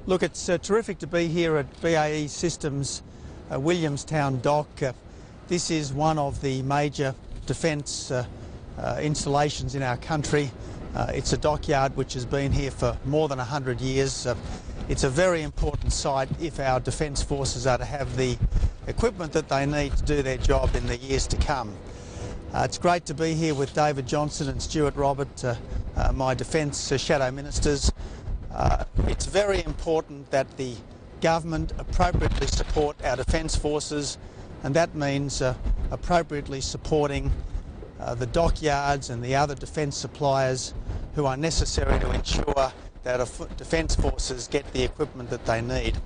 Look, it's terrific to be here at BAE Systems Williamstown Dock. This is one of the major defence installations in our country. It's a dockyard which has been here for more than 100 years. It's a very important site if our defence forces are to have the equipment that they need to do their job in the years to come. It's great to be here with David Johnston and Stuart, my defence shadow ministers. It's very important that the government appropriately support our defence forces, and that means appropriately supporting the dockyards and the other defence suppliers who are necessary to ensure that our defence forces get the equipment that they need.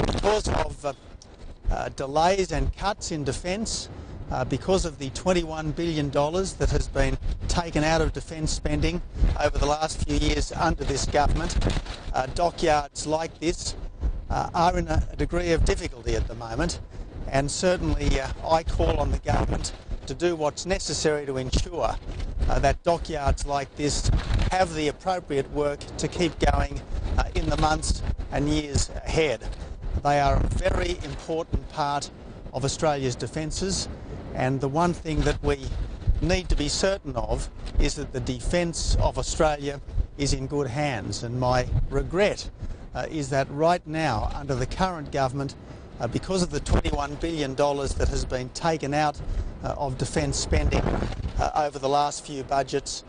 Because of delays and cuts in defence, because of the $21 billion that has been taken out of defence spending over the last few years under this government, dockyards like this are in a degree of difficulty at the moment, and certainly I call on the government to do what's necessary to ensure that dockyards like this have the appropriate work to keep going in the months and years ahead. They are a very important part of Australia's defences, and the one thing that we need to be certain of is that the defence of Australia is in good hands. And my regret is that right now, under the current government, because of the $21 billion that has been taken out of defence spending over the last few budgets,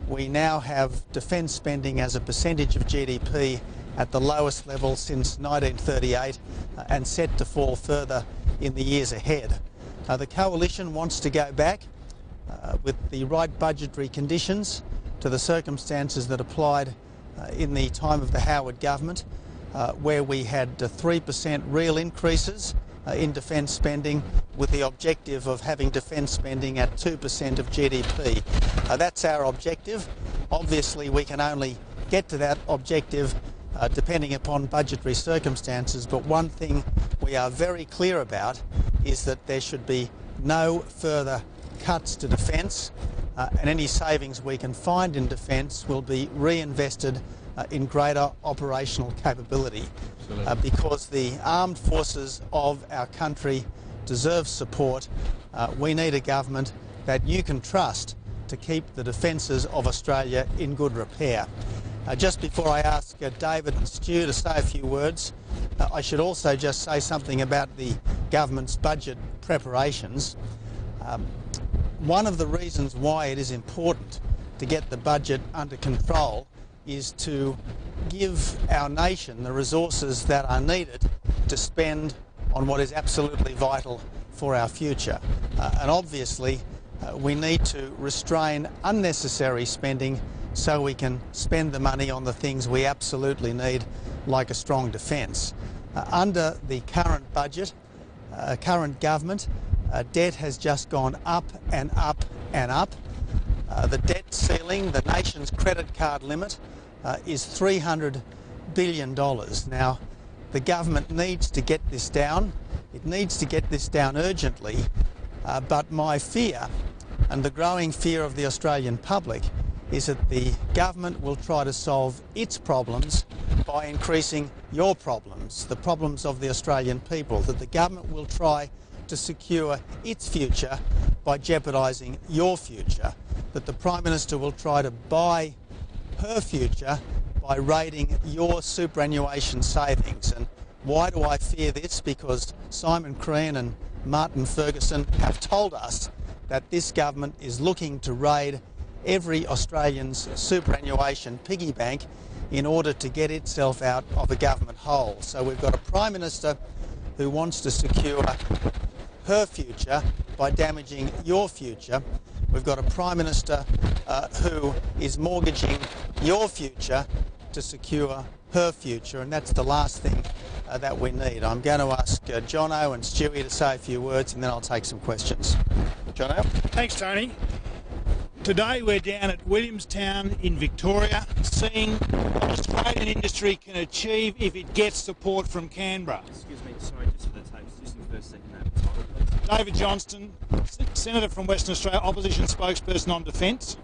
we now have defence spending as a percentage of GDP at the lowest level since 1938 and set to fall further in the years ahead. The Coalition wants to go back with the right budgetary conditions to the circumstances that applied in the time of the Howard government, where we had 3% real increases in defence spending with the objective of having defence spending at 2% of GDP. That's our objective. Obviously we can only get to that objective depending upon budgetary circumstances, but one thing we are very clear about is that there should be no further cuts to defence, and any savings we can find in defence will be reinvested in greater operational capability, because the armed forces of our country deserve support. We need a government that you can trust to keep the defences of Australia in good repair. Just before I ask David and Stu to say a few words, I should also just say something about the government's budget preparations. One of the reasons why it is important to get the budget under control is to give our nation the resources that are needed to spend on what is absolutely vital for our future. And obviously we need to restrain unnecessary spending so we can spend the money on the things we absolutely need, like a strong defence. Under the current budget, current government, debt has just gone up and up and up. The debt ceiling, the nation's credit card limit, is $300 billion. Now, the government needs to get this down. It needs to get this down urgently, but my fear, and the growing fear of the Australian public, is that the government will try to solve its problems by increasing your problems, the problems of the Australian people, that the government will try to secure its future by jeopardising your future, that the Prime Minister will try to buy her future by raiding your superannuation savings. And why do I fear this? Because Simon Crean and Martin Ferguson have told us that this government is looking to raid every Australian's superannuation piggy bank in order to get itself out of a government hole. So we've got a Prime Minister who wants to secure her future by damaging your future. We've got a Prime Minister who is mortgaging your future to secure her future, and that's the last thing that we need. I'm going to ask Jono and Stewie to say a few words, and then I'll take some questions. Jono? Thanks, Tony. Today we're down at Williamstown in Victoria, seeing what Australian industry can achieve if it gets support from Canberra. Excuse me, sorry, just for the tapes, just your first second name, title, please. David Johnston, Senator from Western Australia, Opposition Spokesperson on Defence.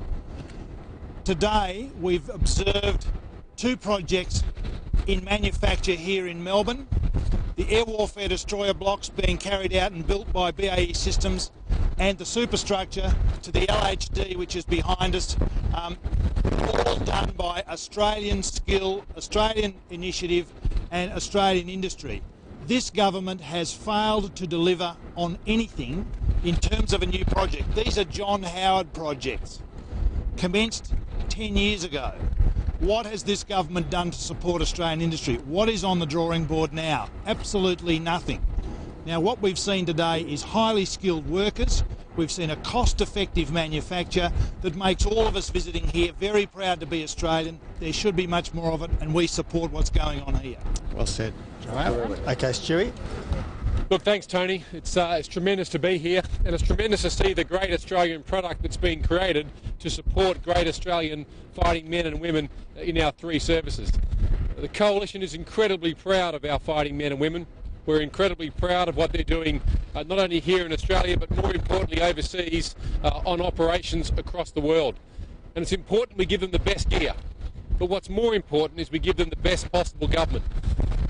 Today we've observed two projects in manufacture here in Melbourne. The air warfare destroyer blocks being carried out and built by BAE Systems, and the superstructure to the LHD, which is behind us, all done by Australian skill, Australian initiative and Australian industry. This government has failed to deliver on anything in terms of a new project. These are John Howard projects, commenced 10 years ago. What has this government done to support Australian industry? What is on the drawing board now? Absolutely nothing. Now, what we've seen today is highly skilled workers. We've seen a cost-effective manufacture that makes all of us visiting here very proud to be Australian. There should be much more of it, and we support what's going on here. Well said, Joanne. Okay, Stuart. Look, thanks, Tony. It's tremendous to be here, and it's tremendous to see the great Australian product that's been created to support great Australian fighting men and women in our three services. The Coalition is incredibly proud of our fighting men and women. We're incredibly proud of what they're doing, not only here in Australia, but more importantly overseas on operations across the world. And it's important we give them the best gear. But what's more important is we give them the best possible government.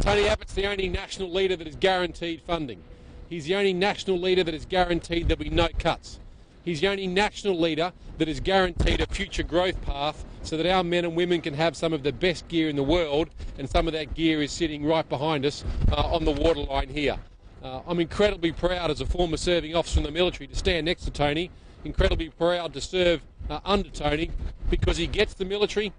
Tony Abbott's the only national leader that is guaranteed funding. He's the only national leader that is guaranteed there'll be no cuts. He's the only national leader that is guaranteed a future growth path so that our men and women can have some of the best gear in the world, and some of that gear is sitting right behind us on the waterline here. I'm incredibly proud as a former serving officer in the military to stand next to Tony, incredibly proud to serve under Tony, because he gets the military,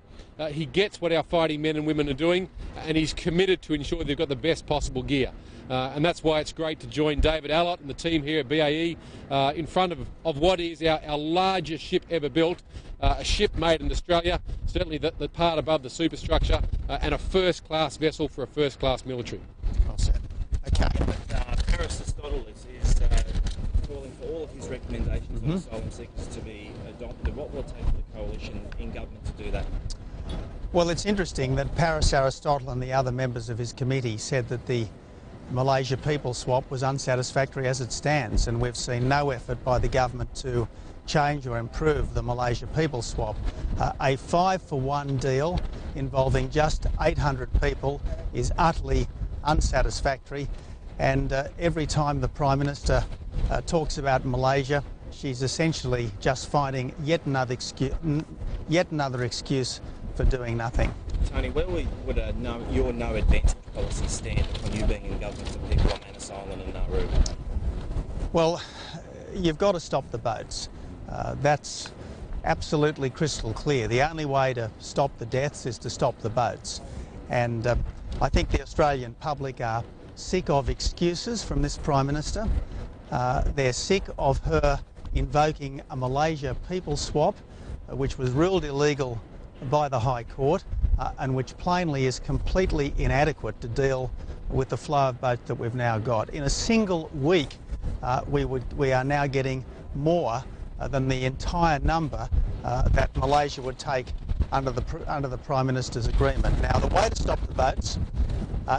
he gets what our fighting men and women are doing, and he's committed to ensure they've got the best possible gear. And that's why it's great to join David Allott and the team here at BAE in front of what is our largest ship ever built, a ship made in Australia, certainly the part above the superstructure, and a first-class vessel for a first-class military. Well said. Okay. Aristotle is calling for all of his recommendations on asylum seekers to be adopted. What will it take for the Coalition in government to do that? Well, it's interesting that Paris Aristotle and the other members of his committee said that the Malaysia people swap was unsatisfactory as it stands, and we've seen no effort by the government to change or improve the Malaysia people swap. A 5-for-1 deal involving just 800 people is utterly unsatisfactory, and every time the Prime Minister talks about Malaysia, she's essentially just finding yet another excuse for doing nothing. Tony, where would your no advantage policy stand on you being in government for people on Manus Island and Nauru? Well, you've got to stop the boats. That's absolutely crystal clear. The only way to stop the deaths is to stop the boats. And I think the Australian public are sick of excuses from this Prime Minister. They're sick of her invoking a Malaysia people swap, which was ruled illegal by the High Court, and which plainly is completely inadequate to deal with the flow of boats that we've now got. In a single week, we are now getting more than the entire number that Malaysia would take under the Prime Minister's agreement. Now, the way to stop the boats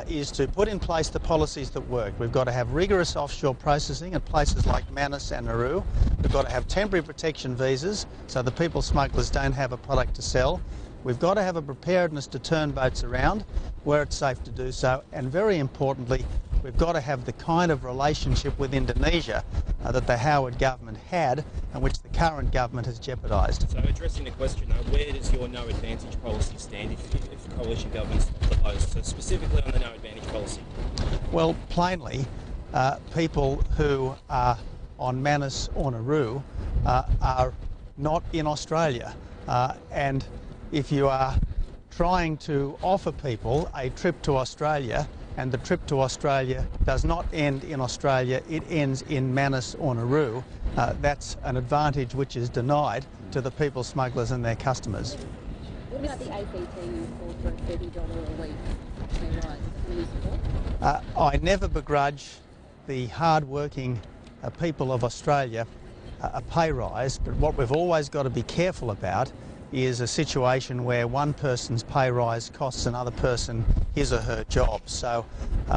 is to put in place the policies that work. We've got to have rigorous offshore processing at places like Manus and Nauru. We've got to have temporary protection visas so the people smugglers don't have a product to sell. We've got to have a preparedness to turn boats around where it's safe to do so, and very importantly, we've got to have the kind of relationship with Indonesia that the Howard government had and which the current government has jeopardised. So addressing the question though, where does your no advantage policy stand if coalition governments stop the boats? So specifically on the no advantage policy? Well, plainly, people who are on Manus or Nauru are not in Australia, and if you are trying to offer people a trip to Australia and the trip to Australia does not end in Australia, it ends in Manus or Nauru, that's an advantage which is denied to the people smugglers and their customers. What about the APT you called for a $30 a week pay rise? Can you support? I never begrudge the hard-working people of Australia a pay rise, but what we've always got to be careful about is a situation where one person's pay rise costs another person his or her job. So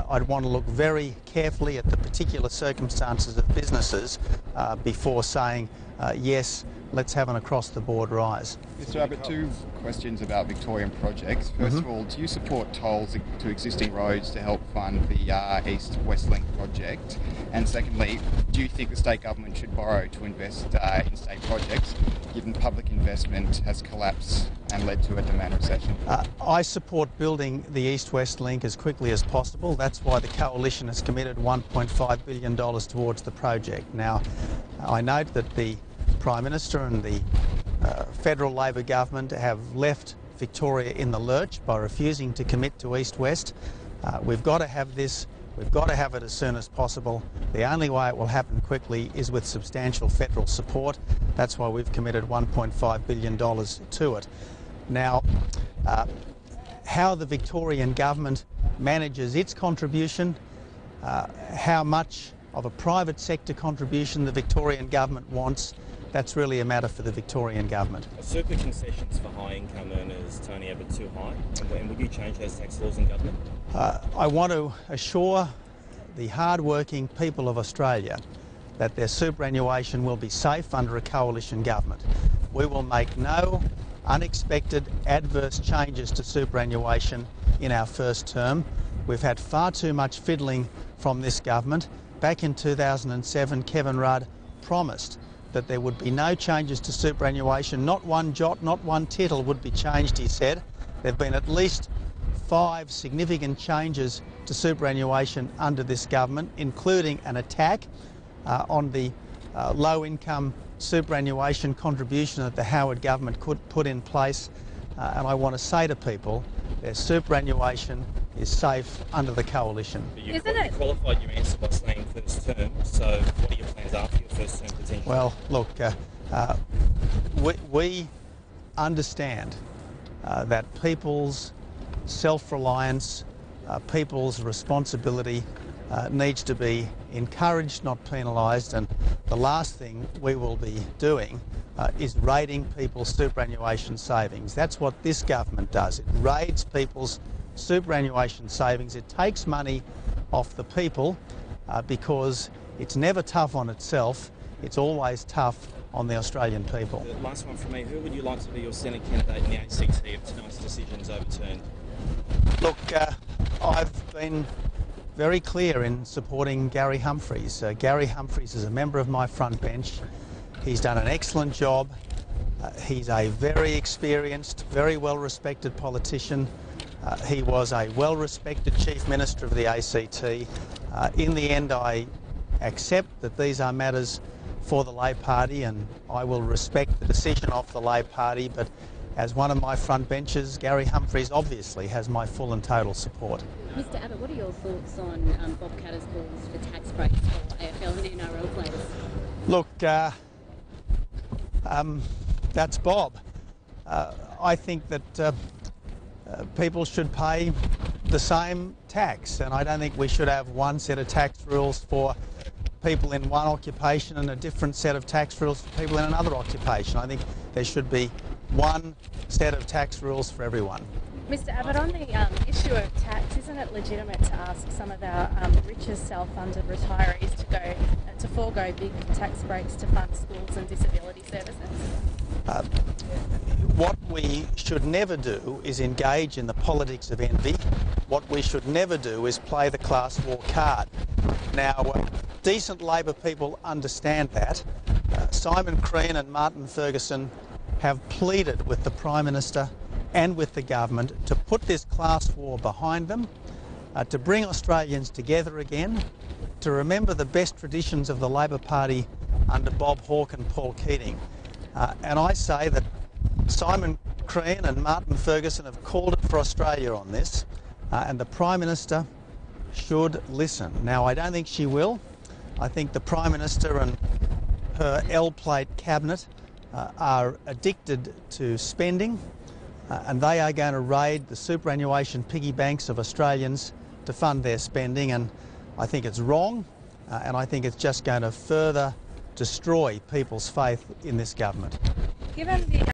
I'd want to look very carefully at the particular circumstances of businesses before saying, yes, let's have an across-the-board rise. Mr Abbott, two questions about Victorian projects. First of all, do you support tolls to existing roads to help fund the East-West Link project? And secondly, do you think the state government should borrow to invest in state projects, given public investment has collapsed and led to a demand recession? I support building the East-West Link as quickly as possible. That's why the Coalition has committed $1.5 billion towards the project. Now, I note that the Prime Minister and the federal Labor government have left Victoria in the lurch by refusing to commit to East-West. We've got to have this. We've got to have it as soon as possible. The only way it will happen quickly is with substantial federal support. That's why we've committed $1.5 billion to it. Now, how the Victorian government manages its contribution, how much of a private sector contribution the Victorian government wants, that's really a matter for the Victorian government. Are super concessions for high income earners, Tony Abbott, too high? And would you change those tax laws in government? I want to assure the hard-working people of Australia that their superannuation will be safe under a coalition government. We will make no unexpected adverse changes to superannuation in our first term. We've had far too much fiddling from this government. Back in 2007, Kevin Rudd promised that there would be no changes to superannuation. Not one jot, not one tittle would be changed, he said. There have been at least 5 significant changes to superannuation under this government, including an attack on the low-income superannuation contribution that the Howard government could put in place. And I want to say to people, their superannuation is safe under the coalition. You qualified your answer by saying first term, so what are your plans after your first term potentially? Well, look, we understand that people's self-reliance, people's responsibility needs to be encouraged, not penalised, and the last thing we will be doing is raiding people's superannuation savings. That's what this government does. It raids people's superannuation savings. It takes money off the people because it's never tough on itself. It's always tough on the Australian people. The last one from me. Who would you like to be your Senate candidate in the ACT if tonight's decision is overturned? Look, I've been very clear in supporting Gary Humphries. Gary Humphries is a member of my front bench. He's done an excellent job. He's a very experienced, very well-respected politician. He was a well-respected Chief Minister of the ACT. In the end, I accept that these are matters for the Labor Party, and I will respect the decision of the Labor Party, but as one of my front benches, Gary Humphries obviously has my full and total support. Mr Abbott, what are your thoughts on Bob Katter's calls for tax breaks for AFL and NRL players? Look, that's Bob. I think that people should pay the same tax, and I don't think we should have one set of tax rules for people in one occupation and a different set of tax rules for people in another occupation. I think there should be one set of tax rules for everyone. Mr Abbott, on the issue of tax, isn't it legitimate to ask some of our richest self-funded retirees to forego big tax breaks to fund schools and disability services? What we should never do is engage in the politics of envy. What we should never do is play the class war card. Now, decent Labor people understand that. Simon Crean and Martin Ferguson have pleaded with the Prime Minister and with the government to put this class war behind them, to bring Australians together again, to remember the best traditions of the Labor Party under Bob Hawke and Paul Keating. And I say that Simon Crean and Martin Ferguson have called it for Australia on this, and the Prime Minister should listen. Now, I don't think she will. I think the Prime Minister and her L-plate cabinet are addicted to spending, and they are going to raid the superannuation piggy banks of Australians to fund their spending, and I think it's wrong, and I think it's just going to further destroy people's faith in this government. Given the